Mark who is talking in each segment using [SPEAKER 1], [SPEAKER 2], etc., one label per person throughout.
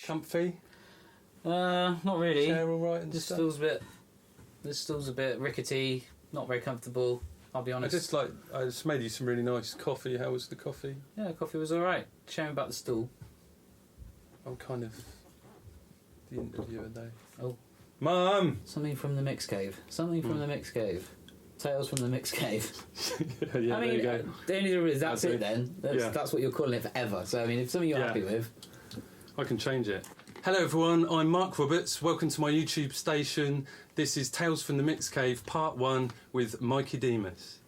[SPEAKER 1] Comfy?
[SPEAKER 2] Not really.
[SPEAKER 1] Chair all right and stuff?
[SPEAKER 2] This stool's a bit rickety, not very comfortable, I'll be honest.
[SPEAKER 1] I just made you some really nice coffee. How was the coffee?
[SPEAKER 2] Yeah, the coffee was alright. Shame about the stool.
[SPEAKER 1] I'm kind of the interviewer though.
[SPEAKER 2] Oh.
[SPEAKER 1] Mum!
[SPEAKER 2] Something from the mix cave. Tales from the mix cave.
[SPEAKER 1] Yeah, there you go.
[SPEAKER 2] The only thing is that's it then. That's what you're calling it forever. So I mean, if something you're happy with,
[SPEAKER 1] I can change it. Hello everyone, I'm Mark Roberts. Welcome to my YouTube station. This is Tales from the Mix Cave Part 1 with Mikey Demus.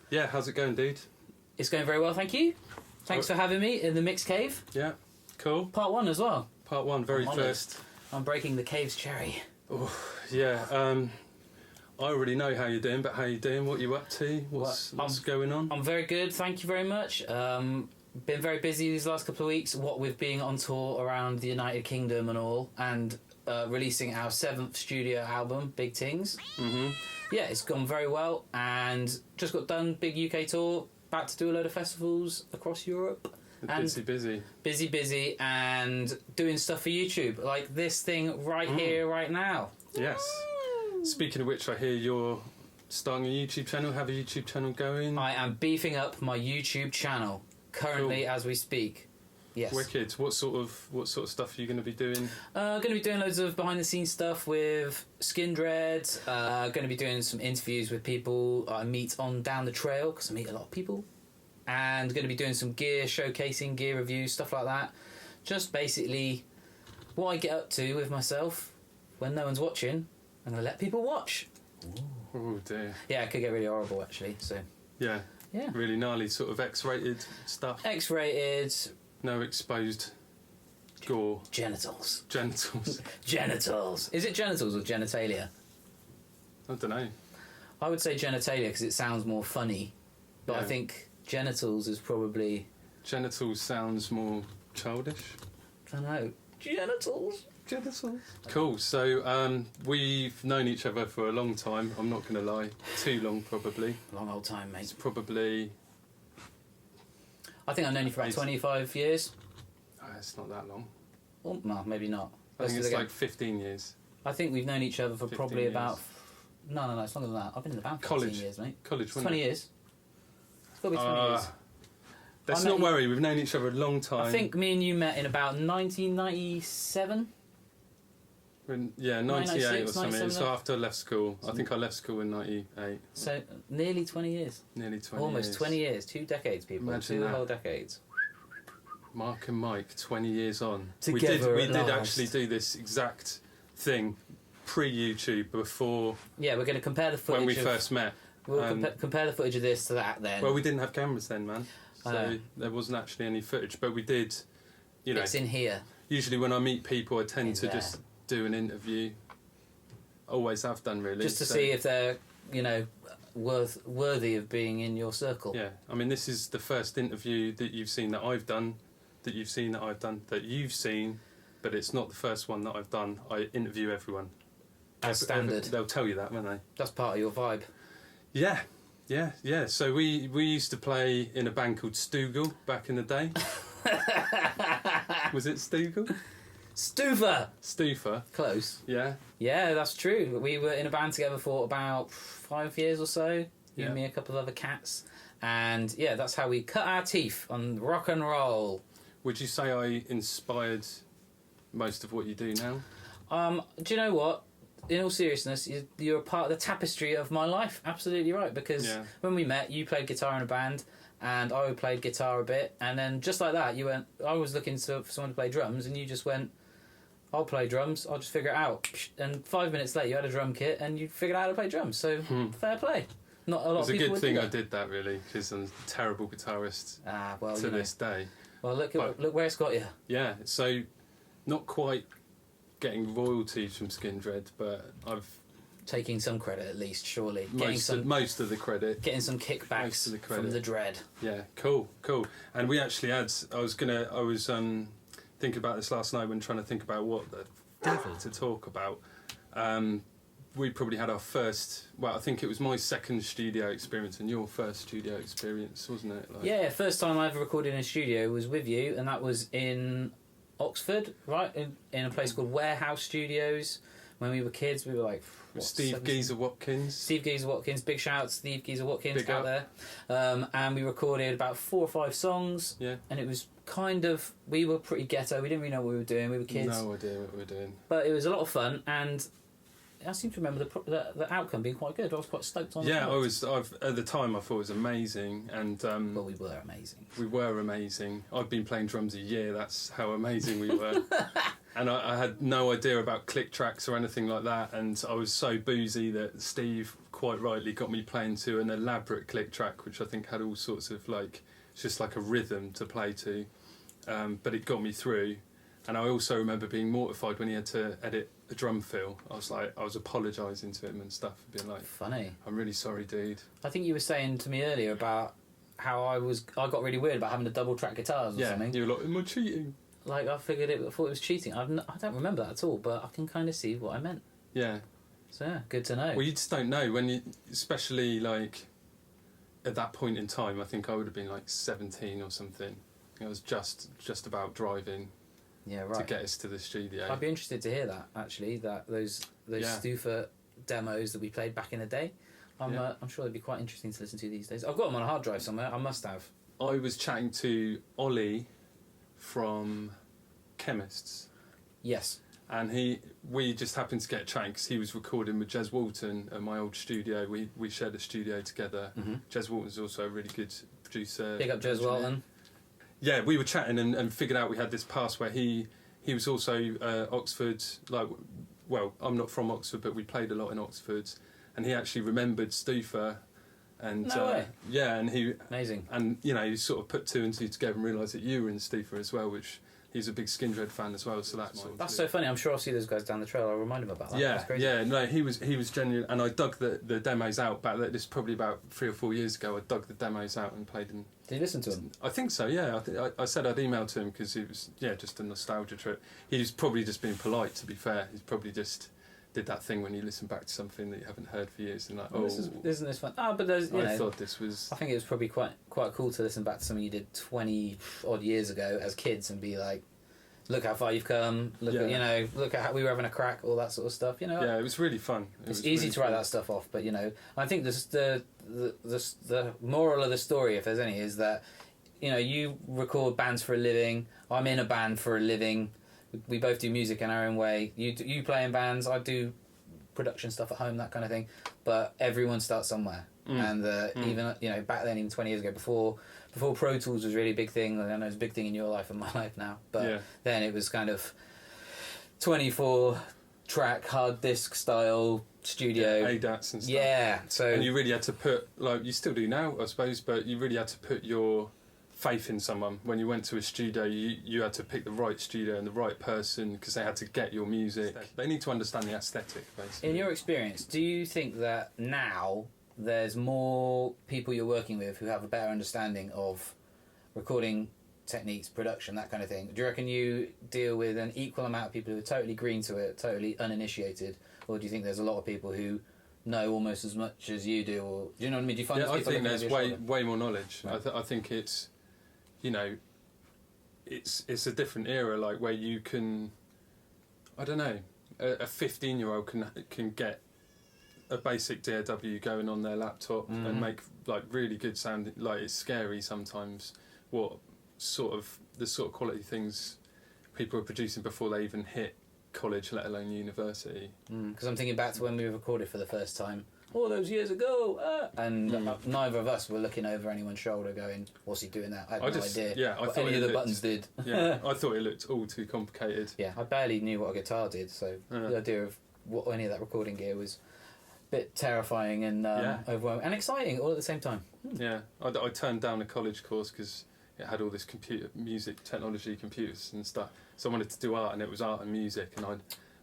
[SPEAKER 1] Yeah, how's it going, dude?
[SPEAKER 2] It's going very well, thank you. Thanks for having me in the mix cave.
[SPEAKER 1] Yeah, cool.
[SPEAKER 2] Part 1 as well.
[SPEAKER 1] Part 1, very first.
[SPEAKER 2] I'm breaking the cave's cherry.
[SPEAKER 1] Oh, yeah. I already know how you're doing, but how you doing? What you up to? What's going on?
[SPEAKER 2] I'm very good, thank you very much. Been very busy these last couple of weeks, what with being on tour around the United Kingdom and all, and releasing our 7th studio album, Big Tings.
[SPEAKER 1] Mm-hmm.
[SPEAKER 2] Yeah, it's gone very well, and just got done, big UK tour, back to do a load of festivals across Europe. Busy, and doing stuff for YouTube, like this thing right here, right now.
[SPEAKER 1] Yes. Speaking of which, I hear you're starting a YouTube channel, have a YouTube channel going.
[SPEAKER 2] I am beefing up my YouTube channel. Currently, as we speak, yes.
[SPEAKER 1] Wicked. What sort of stuff are you going to be doing?
[SPEAKER 2] Going to be doing loads of behind the scenes stuff with Skindred. Going to be doing some interviews with people I meet on down the trail because I meet a lot of people, and going to be doing some gear showcasing, gear reviews, stuff like that. Just basically what I get up to with myself when no one's watching. I'm going to let people watch.
[SPEAKER 1] Oh dear.
[SPEAKER 2] Yeah, it could get really horrible actually. So
[SPEAKER 1] yeah.
[SPEAKER 2] Yeah.
[SPEAKER 1] Really gnarly, sort of X-rated stuff.
[SPEAKER 2] X-rated.
[SPEAKER 1] No exposed gore.
[SPEAKER 2] Genitals.
[SPEAKER 1] Genitals.
[SPEAKER 2] Is it genitals or genitalia?
[SPEAKER 1] I don't know.
[SPEAKER 2] I would say genitalia because it sounds more funny. But I think genitals is probably...
[SPEAKER 1] Genitals sounds more childish.
[SPEAKER 2] I don't know. Genitals.
[SPEAKER 1] Cool. So we've known each other for a long time. I'm not going to lie. Too long, probably.
[SPEAKER 2] Long old time, mate.
[SPEAKER 1] It's probably...
[SPEAKER 2] I think I've known you for about 25 years.
[SPEAKER 1] It's not that long.
[SPEAKER 2] Well, no, maybe not.
[SPEAKER 1] I think it's like 15 years.
[SPEAKER 2] I think we've known each other for probably about... No, it's longer than that. I've been in the band for 15 years, mate.
[SPEAKER 1] College,
[SPEAKER 2] 20 years. It's got to be 20 years.
[SPEAKER 1] Let's not worry. We've known each other a long time.
[SPEAKER 2] I think me and you met in about 1997.
[SPEAKER 1] Yeah, 98 or something. So after I left school. I think I left school in 98.
[SPEAKER 2] So nearly 20 years. Almost 20 years. 2 decades, people.
[SPEAKER 1] Imagine
[SPEAKER 2] 2 whole decades.
[SPEAKER 1] Mark and Mike, 20 years on.
[SPEAKER 2] Together
[SPEAKER 1] we did actually do this exact thing pre-YouTube before...
[SPEAKER 2] Yeah, we're going to compare the footage
[SPEAKER 1] when we first met.
[SPEAKER 2] We'll compare the footage of this to that then.
[SPEAKER 1] Well, we didn't have cameras then, man. So there wasn't actually any footage. But we did, you know...
[SPEAKER 2] It's in here.
[SPEAKER 1] Usually when I meet people, I tend to just do an interview. Always have done, really.
[SPEAKER 2] Just to see if they're, worthy of being in your circle.
[SPEAKER 1] Yeah. I mean, this is the first interview that you've seen that I've done, that you've seen, but it's not the first one that I've done. I interview everyone.
[SPEAKER 2] As standard.
[SPEAKER 1] They'll tell you that, won't they?
[SPEAKER 2] That's part of your vibe.
[SPEAKER 1] Yeah. So we used to play in a band called Stoogle back in the day. Was it Stoogle? Stufa.
[SPEAKER 2] Close.
[SPEAKER 1] Yeah.
[SPEAKER 2] Yeah, that's true. We were in a band together for about 5 years or so. You and me, a couple of other cats. And yeah, that's how we cut our teeth on rock and roll.
[SPEAKER 1] Would you say I inspired most of what you do now?
[SPEAKER 2] Do you know what? In all seriousness, you're a part of the tapestry of my life. Absolutely right. Because when we met, you played guitar in a band, and I played guitar a bit. And then just like that, you went. I was looking for someone to play drums, and you just went, "I'll play drums. I'll just figure it out." And 5 minutes later, you had a drum kit, and you figured out how to play drums. So fair play. Not a lot of people would do that. It's a good thing
[SPEAKER 1] I did that, really, because I'm a terrible guitarist to this day.
[SPEAKER 2] Well, look where it's got you.
[SPEAKER 1] Yeah. So, not quite getting royalties from Skindred, but I've
[SPEAKER 2] taking some credit at least, surely.
[SPEAKER 1] Most of the credit.
[SPEAKER 2] Getting some kickbacks from the dread.
[SPEAKER 1] Yeah, cool. And we actually had. I was thinking about this last night when trying to think about what the devil to talk about. We probably had our first. Well, I think it was my second studio experience and your first studio experience, wasn't it?
[SPEAKER 2] Yeah, first time I ever recorded in a studio was with you, and that was in Oxford, right, in a place called Warehouse Studios. When we were kids, we were like...
[SPEAKER 1] Steve Geezer Watkins.
[SPEAKER 2] Steve Geezer Watkins. Big shout out to Steve Geezer Watkins out there. And we recorded about 4 or 5 songs. Yeah. And it was kind of... We were pretty ghetto. We didn't really know what we were doing. We were kids.
[SPEAKER 1] No idea what we were doing.
[SPEAKER 2] But it was a lot of fun, and I seem to remember the outcome being quite good. I was quite stoked on it.
[SPEAKER 1] Yeah, at the time I thought it was amazing, and
[SPEAKER 2] well, we were amazing.
[SPEAKER 1] We were amazing. I've been playing drums a year. That's how amazing we were. And I had no idea about click tracks or anything like that, and I was so boozy that Steve quite rightly got me playing to an elaborate click track, which I think had all sorts of just like a rhythm to play to, but it got me through. And I also remember being mortified when he had to edit a drum fill. I was apologising to him and stuff, being like,
[SPEAKER 2] "Funny,
[SPEAKER 1] I'm really sorry, dude."
[SPEAKER 2] I think you were saying to me earlier about how I got really weird about having to double track guitars or something.
[SPEAKER 1] Yeah, you were like, "Am I cheating?"
[SPEAKER 2] Like I thought it was cheating. I don't remember that at all, but I can kind of see what I meant.
[SPEAKER 1] Yeah.
[SPEAKER 2] So yeah, good to know.
[SPEAKER 1] Well, you just don't know when you, especially like at that point in time. I think I would have been like 17 or something. I was just about driving.
[SPEAKER 2] Yeah, right.
[SPEAKER 1] To get us to the studio.
[SPEAKER 2] I'd be interested to hear that actually. Those Stufa demos that we played back in the day. I'm sure they'd be quite interesting to listen to these days. I've got them on a hard drive somewhere. I must have.
[SPEAKER 1] I was chatting to Ollie from Chemists.
[SPEAKER 2] Yes.
[SPEAKER 1] And we just happened to get chatting because he was recording with Jez Walton at my old studio. We shared a studio together. Mm-hmm. Jez Walton's also a really good producer.
[SPEAKER 2] Big up Jez Walton.
[SPEAKER 1] Yeah, we were chatting and figured out we had this past where he was also Oxford. Well, I'm not from Oxford, but we played a lot in Oxford, and he actually remembered Stufa. And
[SPEAKER 2] no way.
[SPEAKER 1] Yeah, and he
[SPEAKER 2] amazing.
[SPEAKER 1] And he sort of put 2 and 2 together and realised that you were in Stufa as well, which he's a big Skindred fan as well. So that's
[SPEAKER 2] so funny. I'm sure I'll see those guys down the trail. I'll remind him about that.
[SPEAKER 1] Yeah, yeah. No, he was genuine, and I dug the demos out back. This is probably about 3 or 4 years ago. I dug the demos out and played them.
[SPEAKER 2] Did you listen to them?
[SPEAKER 1] I think so. Yeah, I said I'd email to him because it was just a nostalgia trip. He's probably just being polite. To be fair, he's probably just did that thing when you listen back to something that you haven't heard for years and like,
[SPEAKER 2] isn't this fun? But there's,
[SPEAKER 1] I thought this was.
[SPEAKER 2] I think it was probably quite cool to listen back to something you did 20 odd years ago as kids and be like, look how far you've come. Look at look at how we were having a crack, all that sort of stuff.
[SPEAKER 1] Yeah, it was really fun.
[SPEAKER 2] It's easy to write that stuff off, but I think the moral of the story, if there's any, is that you record bands for a living. I'm in a band for a living. We both do music in our own way. You play in bands. I do production stuff at home, that kind of thing. But everyone starts somewhere, and even back then, even 20 years ago, before Pro Tools was really a big thing. I know it's a big thing in your life and my life now, but then it was kind of 24-track hard disk style studio
[SPEAKER 1] ADATs and stuff.
[SPEAKER 2] Yeah,
[SPEAKER 1] and you really had to put, like you still do now, I suppose, but you really had to put your faith in someone. When you went to a studio, you had to pick the right studio and the right person because they had to get your music. They need to understand the aesthetic, basically.
[SPEAKER 2] In your experience, do you think that now there's more people you're working with who have a better understanding of recording techniques, production, that kind of thing? Do you reckon you deal with an equal amount of people who are totally green to it, totally uninitiated, or do you think there's a lot of people who know almost as much as you do? Or do you know what I mean? Do you find
[SPEAKER 1] I think there's way more knowledge. Right. I think it's it's a different era, like where you can, I don't know, a 15-year-old can get a basic DAW going on their laptop and make like really good sound. Like it's scary sometimes what the sort of quality things people are producing before they even hit college, let alone university.
[SPEAKER 2] Because I'm thinking back to when we recorded for the first time all those years ago, and neither of us were looking over anyone's shoulder going, what's he doing that? I had no idea
[SPEAKER 1] I
[SPEAKER 2] what
[SPEAKER 1] thought
[SPEAKER 2] any of the buttons did.
[SPEAKER 1] I thought it looked all too complicated.
[SPEAKER 2] Yeah, I barely knew what a guitar did, so the idea of what any of that recording gear was a bit terrifying and overwhelming and exciting all at the same time.
[SPEAKER 1] Yeah, I turned down a college course because it had all this music technology, computers and stuff. So I wanted to do art, and it was art and music, and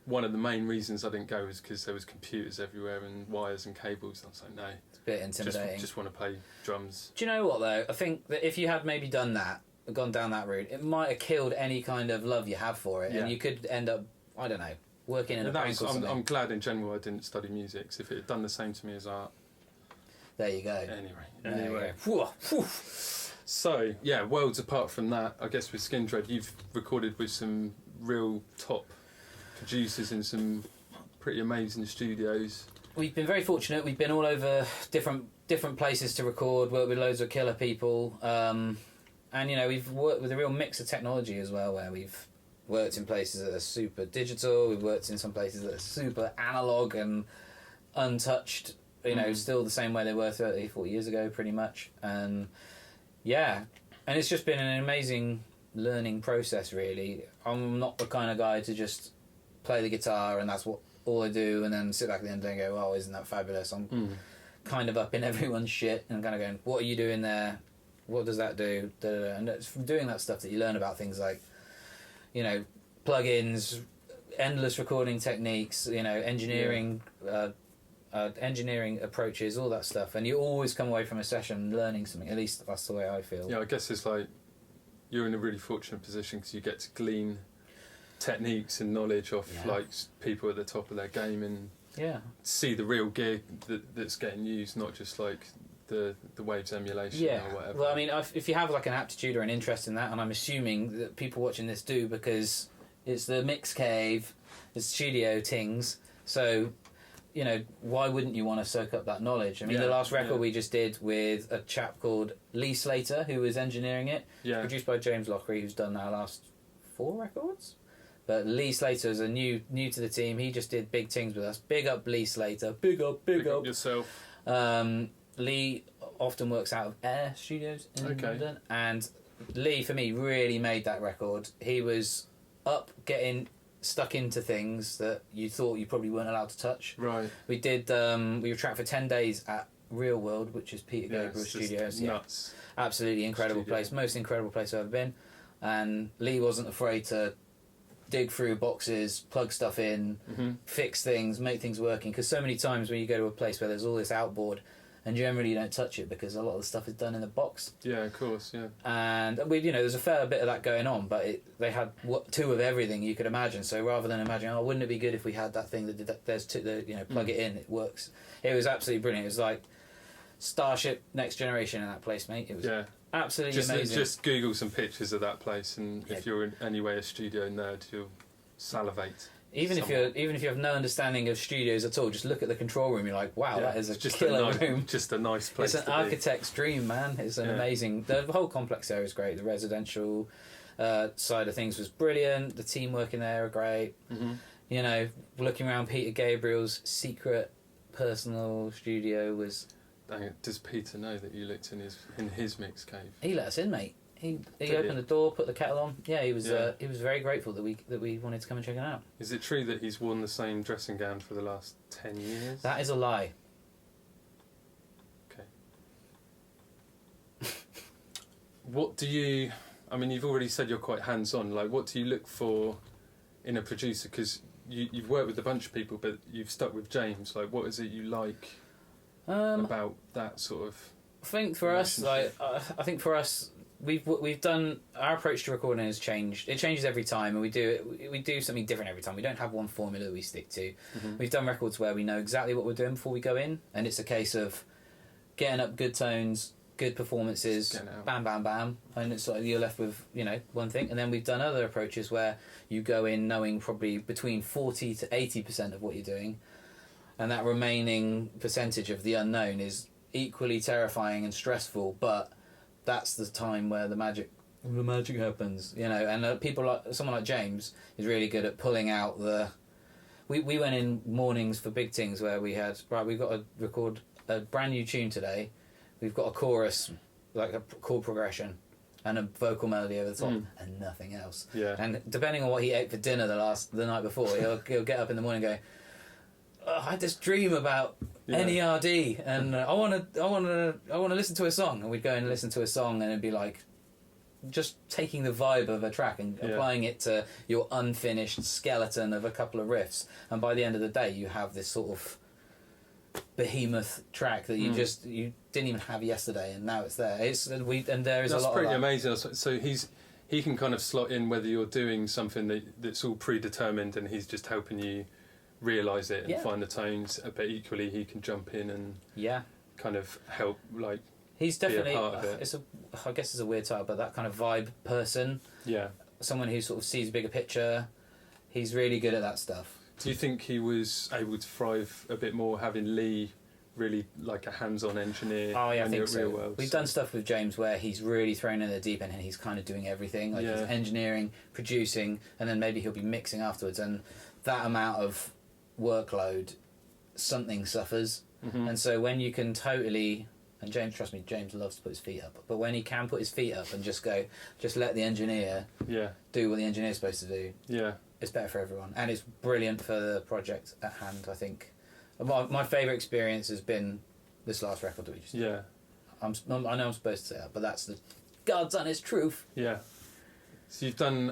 [SPEAKER 1] one of the main reasons I didn't go was because there was computers everywhere and wires and cables. I was like, no.
[SPEAKER 2] It's a bit intimidating.
[SPEAKER 1] Just want to play drums.
[SPEAKER 2] Do you know what, though? I think that if you had maybe done that, gone down that route, it might have killed any kind of love you have for it, and you could end up, I don't know, working in a bank or something.
[SPEAKER 1] I'm glad in general I didn't study music, because if it had done the same to me as art...
[SPEAKER 2] There you go.
[SPEAKER 1] Anyway. So, yeah, worlds apart from that, I guess with Skindred, you've recorded with some real top producers in some pretty amazing studios.
[SPEAKER 2] We've been very fortunate. We've been all over different places to record, worked with loads of killer people. And, you know, we've worked with a real mix of technology as well, where we've worked in places that are super digital, we've worked in some places that are super analogue and untouched, you know, still the same way they were 30, 40 years ago, pretty much. And, yeah, and it's just been an amazing learning process, really. I'm not the kind of guy to just play the guitar and that's what all I do, and then sit back at the end and go, oh, isn't that fabulous? I'm kind of up in everyone's shit and kind of going, what are you doing there? What does that do? Da, da, da. And it's from doing that stuff that you learn about things like, you know, plugins, endless recording techniques, you know, engineering approaches, all that stuff. And you always come away from a session learning something. At least that's the way I feel.
[SPEAKER 1] Yeah, I guess it's like you're in a really fortunate position because you get to glean techniques and knowledge off like people at the top of their game and see the real gear that's getting used, not just like the Waves emulation or whatever.
[SPEAKER 2] Well, I mean, if you have like an aptitude or an interest in that, and I'm assuming that people watching this do, because it's the mix cave, it's Studio Tings, so, you know, why wouldn't you want to soak up that knowledge? I mean, the last record we just did with a chap called Lee Slater, who was engineering it, produced by James Lockery, who's done our last 4 records. But Lee Slater is a new to the team. He just did Big Tings with us. Big up Lee Slater. Big up
[SPEAKER 1] yourself.
[SPEAKER 2] Lee often works out of Air Studios in London, and Lee, for me, really made that record. He was up getting stuck into things that you thought you probably weren't allowed to touch.
[SPEAKER 1] Right.
[SPEAKER 2] We did. We were tracked for 10 days at Real World, which is Peter Gabriel's studios.
[SPEAKER 1] Nuts.
[SPEAKER 2] Absolutely incredible place. Most incredible place I've ever been. And Lee wasn't afraid to dig through boxes, plug stuff in, fix things, make things working. Because so many times when you go to a place where there's all this outboard, and generally you don't touch it because a lot of the stuff is done in the box. Yeah,
[SPEAKER 1] of course, yeah.
[SPEAKER 2] And we, you know, there's a fair bit of that going on, but they had 2 of everything you could imagine. So rather than imagining, oh, wouldn't it be good if we had that thing that did that? There's 2, you know, plug it in, it works. It was absolutely brilliant. It was like Starship Next Generation in that place, mate. It was absolutely amazing.
[SPEAKER 1] Just Google some pictures of that place, and if you're in any way a studio nerd, you'll salivate. Even if you have no understanding of studios at all, just look at the control room. You're like, wow, that is a killer room. Just a nice place.
[SPEAKER 2] It's an architect's dream, man. It's an amazing. The whole complex there is great. The residential side of things was brilliant. The team working there are great. You know, looking around Peter Gabriel's secret personal studio was.
[SPEAKER 1] Does Peter know that you looked in his mix cave?
[SPEAKER 2] He let us in, mate. He opened the door, put the kettle on. Yeah, he was very grateful that we wanted to come and check it out.
[SPEAKER 1] Is it true that he's worn the same dressing gown for the last 10 years?
[SPEAKER 2] That is a lie.
[SPEAKER 1] Okay. What do you... I mean, you've already said you're quite hands-on. Like, what do you look for in a producer? Because you've worked with a bunch of people, but you've stuck with James. Like, what is it you like about that sort of...
[SPEAKER 2] I think for us, we've done, our approach to recording has changed. It changes every time, and we do something different every time. We don't have one formula that we stick to. We've done records where we know exactly what we're doing before we go in, and it's a case of getting up good tones, good performances, bam, bam, bam, and it's like you're left with, you know, one thing. And then we've done other approaches where you go in knowing probably between 40 to 80% of what you're doing, and that remaining percentage of the unknown is equally terrifying and stressful, but that's the time where the magic happens, you know. And people like someone like James is really good at pulling out the. We went in mornings for Big Tings where we've got to record a brand new tune today. We've got a chorus, like a chord progression, and a vocal melody over the top, and nothing else.
[SPEAKER 1] Yeah.
[SPEAKER 2] And depending on what he ate for dinner the night before, he'll get up in the morning and go, oh, I had this dream about NERD, and I want to listen to a song, and we'd go and listen to a song, and it'd be like just taking the vibe of a track and applying it to your unfinished skeleton of a couple of riffs, and by the end of the day, you have this sort of behemoth track that you didn't even have yesterday, and now it's there. There is a lot of that.
[SPEAKER 1] That's pretty amazing. So he can kind of slot in whether you're doing something that's all predetermined, and he's just helping you realise it and find the tones, but equally he can jump in and kind of help, like
[SPEAKER 2] He's definitely.
[SPEAKER 1] be a part of it.
[SPEAKER 2] I guess it's a weird title, but that kind of vibe person.
[SPEAKER 1] Yeah.
[SPEAKER 2] Someone who sort of sees a bigger picture. He's really good at that stuff.
[SPEAKER 1] Do you think he was able to thrive a bit more having Lee really like a hands-on engineer?
[SPEAKER 2] Oh yeah, I think
[SPEAKER 1] Real
[SPEAKER 2] so.
[SPEAKER 1] world,
[SPEAKER 2] We've done stuff with James where he's really thrown in the deep end and he's kind of doing everything. Like he's engineering, producing, and then maybe he'll be mixing afterwards. And that amount of workload, something suffers. Mm-hmm. And so when you can totally... And James, trust me, James loves to put his feet up. But when he can put his feet up and just let the engineer do what the engineer's supposed to do, it's better for everyone. And it's brilliant for the project at hand, I think. My favourite experience has been this last record that we just did. I know I'm supposed to say that, but that's the God's honest truth. Yeah.
[SPEAKER 1] So you've done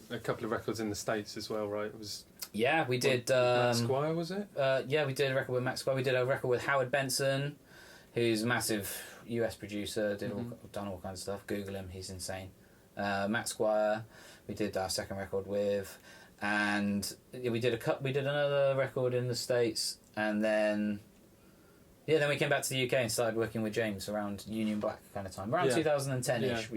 [SPEAKER 1] a couple of records in the States as well, right?
[SPEAKER 2] We did...
[SPEAKER 1] Matt Squire, was it?
[SPEAKER 2] We did a record with Matt Squire. We did a record with Howard Benson, who's a massive US producer, done all kinds of stuff. Google him, he's insane. Matt Squire, we did our second record with, and we did another record in the States, and then we came back to the UK and started working with James around Union Black kind of time, around 2010ish.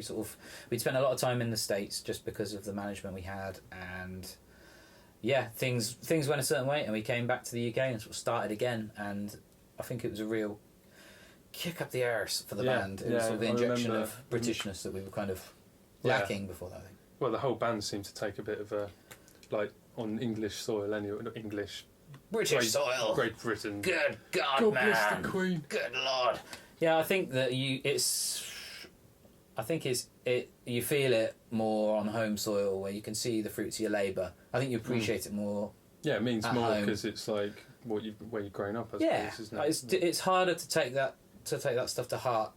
[SPEAKER 2] We'd spent a lot of time in the States just because of the management we had, and things went a certain way, and we came back to the UK and sort of started again, and I think it was a real kick up the arse for the band. It was sort of the injection of Britishness that we were kind of lacking before that, I think.
[SPEAKER 1] Well, the whole band seemed to take a bit of a, like, on English soil anyway, not English...
[SPEAKER 2] British soil.
[SPEAKER 1] Great Britain.
[SPEAKER 2] Good God,
[SPEAKER 1] God
[SPEAKER 2] man.
[SPEAKER 1] bless the Queen.
[SPEAKER 2] Good Lord. Yeah, I think that you feel it more on home soil where you can see the fruits of your labour. I think you appreciate it more.
[SPEAKER 1] Yeah, it means more because it's like where you've grown up, I suppose, isn't it?
[SPEAKER 2] It's harder to take that stuff to heart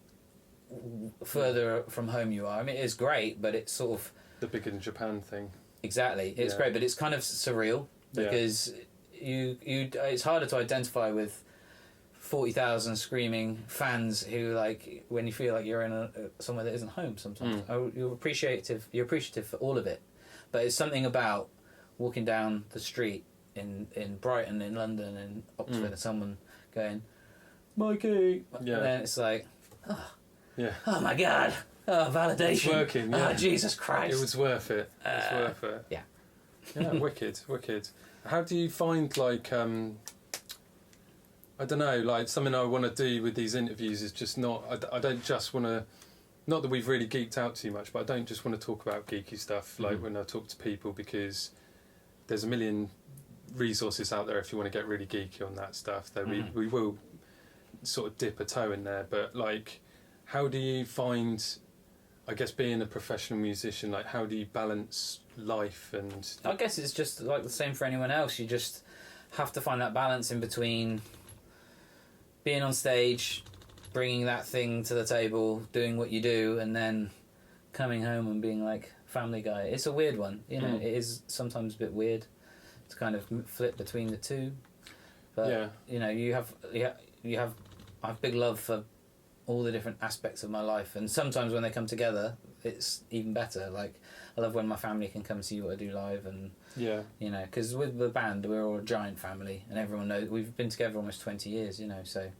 [SPEAKER 2] further from home you are. I mean, it is great, but it's sort of
[SPEAKER 1] the Big in Japan thing.
[SPEAKER 2] Exactly, it's great, but it's kind of surreal because it's harder to identify with 40,000 screaming fans who, like, when you feel like you're in somewhere that isn't home sometimes. You're appreciative for all of it, but it's something about walking down the street in Brighton, in London, in Oxford, and someone going, Mikey, and then it's like, oh my God, validation.
[SPEAKER 1] It's working. Yeah.
[SPEAKER 2] Oh, Jesus Christ.
[SPEAKER 1] It was worth it. It's worth it.
[SPEAKER 2] Yeah.
[SPEAKER 1] Yeah, wicked. How do you find, like, I don't know, like, something I want to do with these interviews is just not, I don't just want to, not that we've really geeked out too much, but I don't just want to talk about geeky stuff, like, when I talk to people, because there's a million resources out there if you want to get really geeky on that stuff. Though we will sort of dip a toe in there, but, like, how do you find, I guess, being a professional musician, like, how do you balance life and...
[SPEAKER 2] I guess it's just like the same for anyone else. You just have to find that balance in between being on stage, bringing that thing to the table, doing what you do, and then coming home and being like Family Guy. It's a weird one, you know. It is sometimes a bit weird to kind of flip between the two, but you know, I have big love for all the different aspects of my life, and sometimes when they come together, it's even better. Like, I love when my family can come see what I do live, and you know, because with the band we're all a giant family, and everyone knows we've been together almost 20 years, you know, so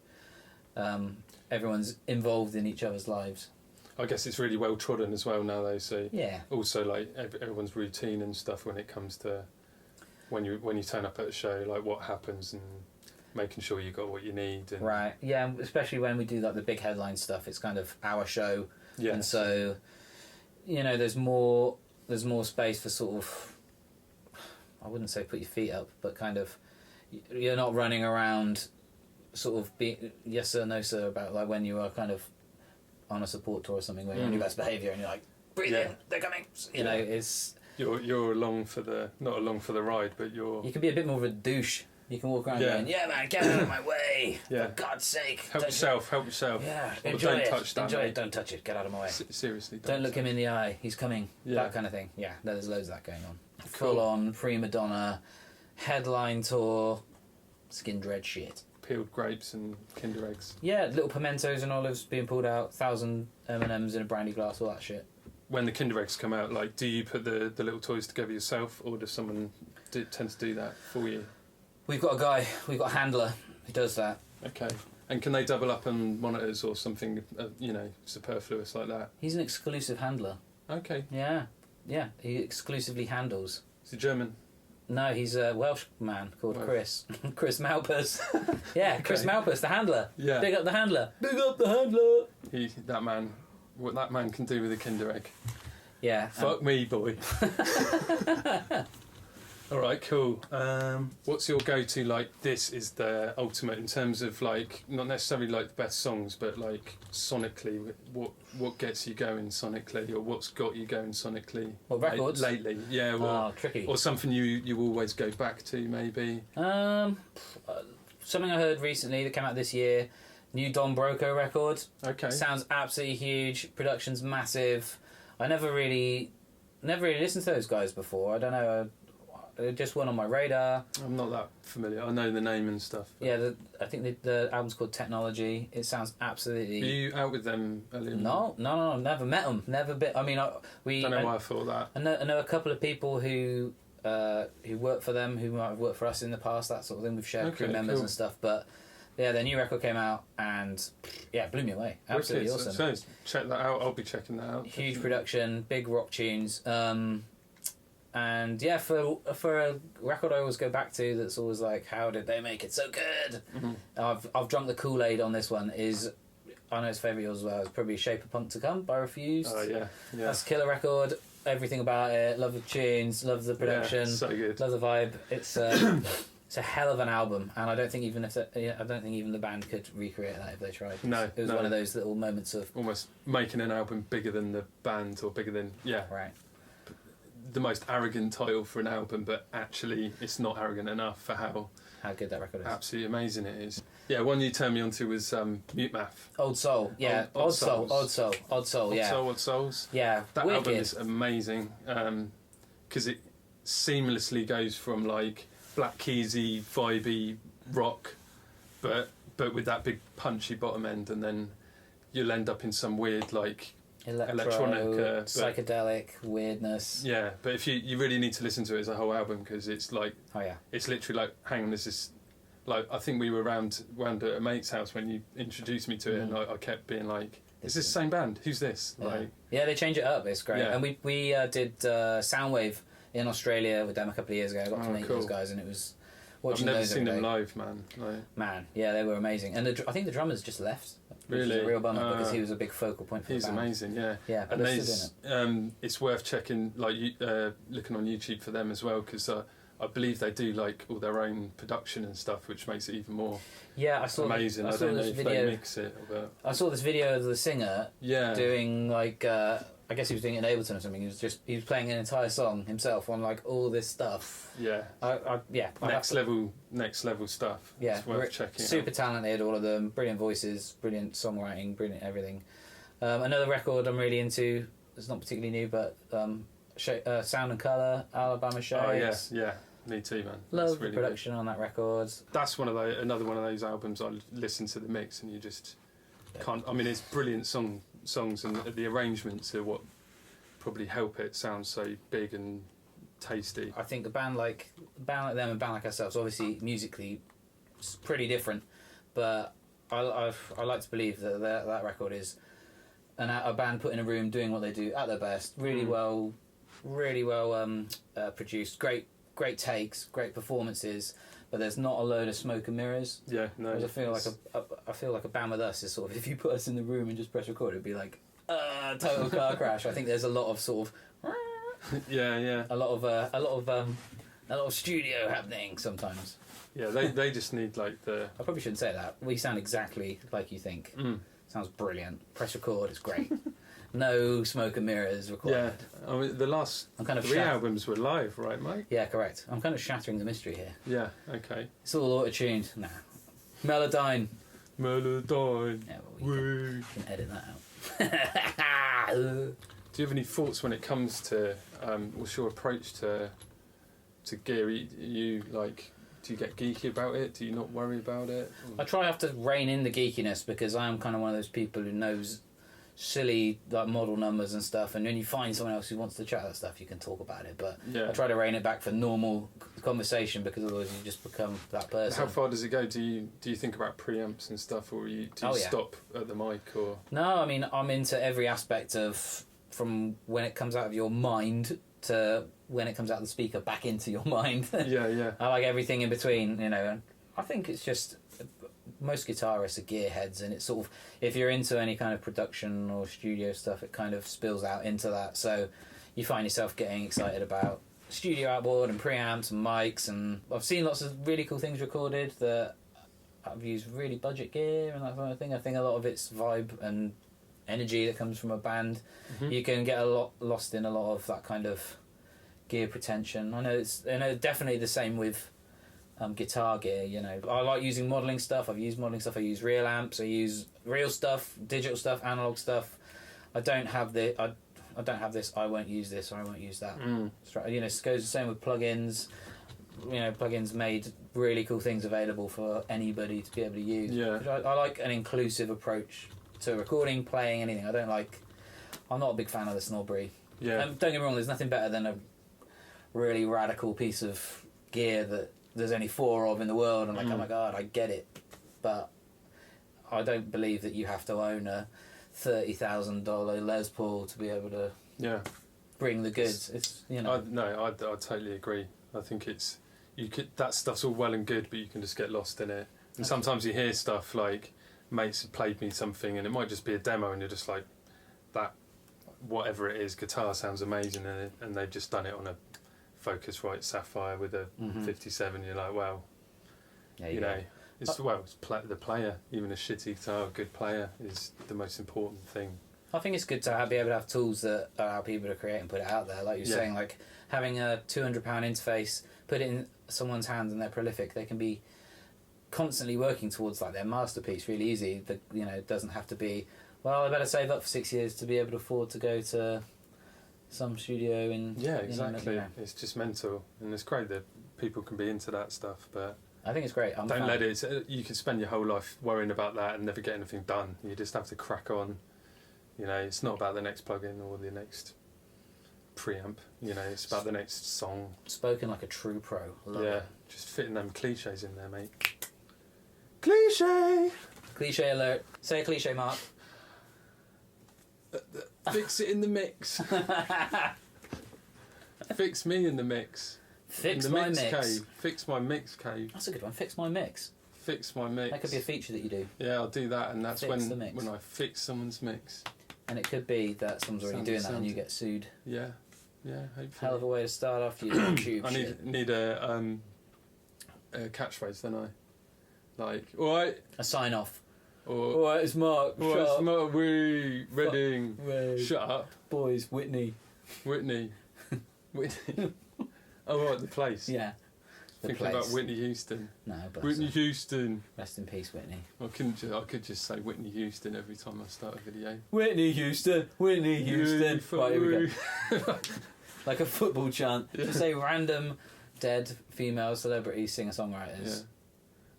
[SPEAKER 2] everyone's involved in each other's lives.
[SPEAKER 1] I guess it's really well trodden as well now, though. So also, like, everyone's routine and stuff when it comes to when you turn up at a show, like what happens and making sure you got what you need. And
[SPEAKER 2] right, yeah, especially when we do like the big headline stuff. It's kind of our show, and so, you know, there's more space for sort of, I wouldn't say put your feet up, but kind of, you're not running around sort of being yes sir, no sir about, like, when you are kind of on a support tour or something where you're on your best behaviour and you're like, breathe in, they're coming. You know, it's...
[SPEAKER 1] You're along for the... Not along for the ride, but you're...
[SPEAKER 2] You can be a bit more of a douche. You can walk around going, yeah, man, get out of my way. For God's sake.
[SPEAKER 1] Help yourself.
[SPEAKER 2] Yeah,
[SPEAKER 1] enjoy it. Touch that,
[SPEAKER 2] enjoy it, don't touch it, get out of my way.
[SPEAKER 1] Seriously.
[SPEAKER 2] Don't look him in the eye, he's coming. That kind of thing. Yeah, there's loads of that going on.
[SPEAKER 1] Cool.
[SPEAKER 2] Full on, prima donna, headline tour, Skindred shit.
[SPEAKER 1] Peeled grapes and Kinder eggs.
[SPEAKER 2] Yeah, little pimentos and olives being pulled out, 1,000 M&Ms in a brandy glass, all that shit.
[SPEAKER 1] When the Kinder eggs come out, like, do you put the little toys together yourself, or does someone tend to do that for you?
[SPEAKER 2] We've got a handler who does that.
[SPEAKER 1] Okay. And can they double up on monitors or something, superfluous like that?
[SPEAKER 2] He's an exclusive handler.
[SPEAKER 1] Okay.
[SPEAKER 2] Yeah. He exclusively handles.
[SPEAKER 1] Is he German?
[SPEAKER 2] No, he's a Welsh man called Chris. Chris Malpas. Yeah,
[SPEAKER 1] Okay.
[SPEAKER 2] Chris Malpas, the handler.
[SPEAKER 1] Yeah.
[SPEAKER 2] Big up the handler. Big up the handler.
[SPEAKER 1] What that man can do with a Kinder Egg.
[SPEAKER 2] Yeah.
[SPEAKER 1] Fuck me, boy. All right, cool. What's your go-to? Like, this is the ultimate in terms of like not necessarily like the best songs, but like sonically, what gets you going sonically, or what's got you going sonically?
[SPEAKER 2] What records
[SPEAKER 1] lately? Yeah, well,
[SPEAKER 2] tricky.
[SPEAKER 1] Or something you always go back to, maybe.
[SPEAKER 2] Something I heard recently that came out this year. New Don Broco record.
[SPEAKER 1] Okay.
[SPEAKER 2] Sounds absolutely huge. Production's massive. I never really listened to those guys before. I don't know. They just went on my radar.
[SPEAKER 1] I'm not that familiar. I know the name and stuff.
[SPEAKER 2] Yeah, I think the album's called Technology. It sounds absolutely...
[SPEAKER 1] Are you out with them earlier?
[SPEAKER 2] No, never met them. Never been... I mean,
[SPEAKER 1] don't know why I thought that.
[SPEAKER 2] I know a couple of people who work for them, who might have worked for us in the past, that sort of thing. We've shared crew members and stuff, but... Yeah, their new record came out and it blew me away. Absolutely awesome.
[SPEAKER 1] So check that out. I'll be checking that out.
[SPEAKER 2] Huge production, big rock tunes. And yeah, for a record I always go back to that's always like, how did they make it so good? Mm-hmm. I've drunk the Kool-Aid on this one. I know it's favourite yours as well. It's probably Shape of Punk to Come by Refused.
[SPEAKER 1] Oh yeah.
[SPEAKER 2] That's a killer record. Everything about it. Love the tunes. Love the production.
[SPEAKER 1] Yeah, so good.
[SPEAKER 2] Love the vibe. It's a hell of an album, and I don't think even the band could recreate that if they tried.
[SPEAKER 1] No,
[SPEAKER 2] it was one of those little moments of
[SPEAKER 1] almost making an album bigger than the band or bigger than
[SPEAKER 2] right.
[SPEAKER 1] The most arrogant title for an album, but actually it's not arrogant enough for how
[SPEAKER 2] good that record is.
[SPEAKER 1] Absolutely amazing it is. Yeah, one you turned me onto was Mute Math.
[SPEAKER 2] Old Soul, yeah. Odd Soul, yeah.
[SPEAKER 1] Odd Souls.
[SPEAKER 2] Yeah,
[SPEAKER 1] that
[SPEAKER 2] wicked.
[SPEAKER 1] album is amazing because it seamlessly goes from like Black Keysy, vibey rock, but with that big punchy bottom end, and then you'll end up in some weird like electronic
[SPEAKER 2] psychedelic weirdness.
[SPEAKER 1] Yeah, but if you really need to listen to it as a whole album, because it's like it's literally like, hang on, this is like, I think we were round at a mate's house when you introduced me to it, and I kept being like, is this the same band? Who's this? Like,
[SPEAKER 2] yeah, they change it up. It's great.
[SPEAKER 1] Yeah.
[SPEAKER 2] And we did Soundwave in Australia with them a couple of years ago. I got to meet those guys, and it was watching.
[SPEAKER 1] I've never
[SPEAKER 2] those
[SPEAKER 1] seen them live, man.
[SPEAKER 2] Man, yeah, they were amazing. And I think the drummer's just left. Which
[SPEAKER 1] Really?
[SPEAKER 2] is a real bummer, because he was a big focal point for the band.
[SPEAKER 1] He's amazing, yeah.
[SPEAKER 2] Yeah, but
[SPEAKER 1] and it's worth checking, like looking on YouTube for them as well, because I believe they do like all their own production and stuff, which makes it even more amazing. I don't know if they mix it, but
[SPEAKER 2] I saw this video of the singer doing like I guess he was doing it in Ableton or something. He was playing an entire song himself on like all this stuff.
[SPEAKER 1] Yeah. Next level stuff.
[SPEAKER 2] Yeah.
[SPEAKER 1] It's worth checking.
[SPEAKER 2] Super talented, all of them. Brilliant voices, brilliant songwriting, brilliant everything. Another record I'm really into. It's not particularly new, but Sound and Colour, Alabama Shakes.
[SPEAKER 1] Oh yeah. Me too, man.
[SPEAKER 2] Love the production on that record.
[SPEAKER 1] That's another one of those albums I listen to the mix and you just can't. I mean, it's brilliant songs, and the arrangements are what probably help it sound so big and tasty.
[SPEAKER 2] I think a band like them and a band like ourselves, obviously musically, it's pretty different, but I like to believe that record is a band put in a room doing what they do at their best. Really well produced. Great takes, great performances, but there's not a load of smoke and mirrors.
[SPEAKER 1] Yeah, no.
[SPEAKER 2] I feel like a band with us is sort of, if you put us in the room and just press record, it'd be like total car crash. I think there's a lot of sort of a lot of studio happening sometimes.
[SPEAKER 1] Yeah, they just need like the.
[SPEAKER 2] I probably shouldn't say that. We sound exactly like you think. Sounds brilliant. Press record. It's great. No smoke and mirrors required.
[SPEAKER 1] Yeah, I mean the last 3 albums were live, right, Mike?
[SPEAKER 2] Yeah, correct. I'm kind of shattering the mystery here.
[SPEAKER 1] Yeah, okay.
[SPEAKER 2] It's all auto-tuned. Nah. Melodyne.
[SPEAKER 1] Yeah, well,
[SPEAKER 2] we can edit that out.
[SPEAKER 1] Do you have any thoughts when it comes to what's your approach to gear? You like, do you get geeky about it? Do you not worry about it?
[SPEAKER 2] I try to rein in the geekiness, because I am kind of one of those people who knows silly like model numbers and stuff, and when you find someone else who wants to chat that stuff, you can talk about it, but I try to rein it back for normal the conversation, because otherwise you just become that person.
[SPEAKER 1] How far does it go? Do you think about preamps and stuff, or do you stop at the mic? Or
[SPEAKER 2] no, I mean, I'm into every aspect of, from when it comes out of your mind to when it comes out of the speaker back into your mind.
[SPEAKER 1] Yeah.
[SPEAKER 2] I like everything in between, you know. And I think it's just, most guitarists are gearheads, and it's sort of, if you're into any kind of production or studio stuff, it kind of spills out into that. So you find yourself getting excited about studio outboard and preamps and mics, and I've seen lots of really cool things recorded that I've used really budget gear and that kind of thing. I think a lot of it's vibe and energy that comes from a band. Mm-hmm. You can get a lot lost in a lot of that kind of gear pretension. I know definitely the same with guitar gear. You know, I like using modelling stuff. I've used modelling stuff. I use real amps. I use real stuff, digital stuff, analog stuff. I don't have this. I won't use this, or I won't use that. You know, it goes the same with plugins. You know, plugins made really cool things available for anybody to be able to use.
[SPEAKER 1] Yeah.
[SPEAKER 2] I like an inclusive approach to recording, playing, anything. I'm not a big fan of the snobbery.
[SPEAKER 1] Yeah.
[SPEAKER 2] Don't get me wrong, there's nothing better than a really radical piece of gear that there's only 4 of in the world, and oh my god, I get it. But I don't believe that you have to own a $30,000 Les Paul to be able to bring the goods. It's you know.
[SPEAKER 1] I totally agree. I think that stuff's all well and good, but you can just get lost in it. And sometimes you hear stuff like, mates have played me something, and it might just be a demo, and you're just like, that, whatever it is, guitar sounds amazing, and they've just done it on a Focusrite Sapphire with a 57. You're like, wow, you know, it's the player. Even a shitty guitar, a good player is the most important thing.
[SPEAKER 2] I think it's good to be able to have tools that allow people to create and put it out there. Like you're saying, like having a £200 interface, put it in someone's hands, and they're prolific. They can be constantly working towards like their masterpiece really easy. You know, it doesn't have to be, well, I better save up for 6 years to be able to afford to go to some studio in...
[SPEAKER 1] Yeah, exactly. You know. It's just mental, and it's great that people can be into that stuff, but
[SPEAKER 2] I think it's great.
[SPEAKER 1] Don't let it... You can spend your whole life worrying about that and never get anything done. You just have to crack on. You know, it's not about the next plugin or the next preamp. You know, it's about the next song.
[SPEAKER 2] Spoken like a true pro. Love it.
[SPEAKER 1] Just fitting them cliches in there, mate. Cliche!
[SPEAKER 2] Cliche alert. Say a cliche, Mark.
[SPEAKER 1] Fix it in the mix. Fix me in the mix.
[SPEAKER 2] Fix
[SPEAKER 1] in the
[SPEAKER 2] my mix.
[SPEAKER 1] Cave. Fix my mix cave.
[SPEAKER 2] That's a good one. Fix my mix.
[SPEAKER 1] Fix my mix.
[SPEAKER 2] That could be a feature that you do.
[SPEAKER 1] Yeah, I'll do that, and that's
[SPEAKER 2] when
[SPEAKER 1] I fix someone's mix.
[SPEAKER 2] And it could be that someone's already doing that and you get sued.
[SPEAKER 1] Yeah, hopefully.
[SPEAKER 2] Hell of a way to start off your YouTube
[SPEAKER 1] I need a catchphrase, don't I? Like, alright.
[SPEAKER 2] A sign off.
[SPEAKER 1] Alright,
[SPEAKER 2] it's Mark.
[SPEAKER 1] Alright, it's Mark. Reading. Shut up.
[SPEAKER 2] Boys, Whitney.
[SPEAKER 1] Whitney. Oh, right, the place.
[SPEAKER 2] Yeah.
[SPEAKER 1] Thinking about Whitney Houston.
[SPEAKER 2] No, but
[SPEAKER 1] Whitney Houston.
[SPEAKER 2] Rest in peace, Whitney.
[SPEAKER 1] I could just say Whitney Houston every time I start a video.
[SPEAKER 2] Whitney Houston. Whitney Houston. Right, here we go. Like a football chant. Yeah. Just say random dead female celebrity singer-songwriters. Yeah.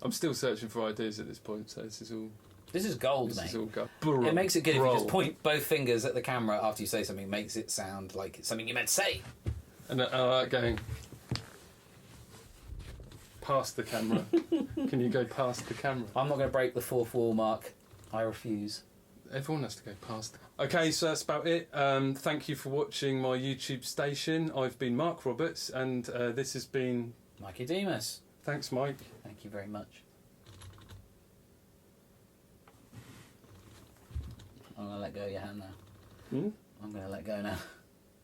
[SPEAKER 1] I'm still searching for ideas at this point, so this is all...
[SPEAKER 2] This is gold, mate.
[SPEAKER 1] This is all gold.
[SPEAKER 2] It makes it good if you just point both fingers at the camera after you say something. Makes it sound like it's something you meant to say.
[SPEAKER 1] And I like going... past the camera. Can you go past the camera?
[SPEAKER 2] I'm not going to break the fourth wall, Mark. I refuse.
[SPEAKER 1] Everyone has to go past. Okay, so that's about it. Thank you for watching my YouTube station. I've been Mark Roberts, and this has been...
[SPEAKER 2] Mikey Demus.
[SPEAKER 1] Thanks, Mike.
[SPEAKER 2] Thank you very much. I'm going to let go of your hand now. I'm going to let go now.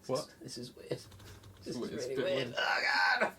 [SPEAKER 1] What?
[SPEAKER 2] This is weird. This is
[SPEAKER 1] really
[SPEAKER 2] weird. Oh, God!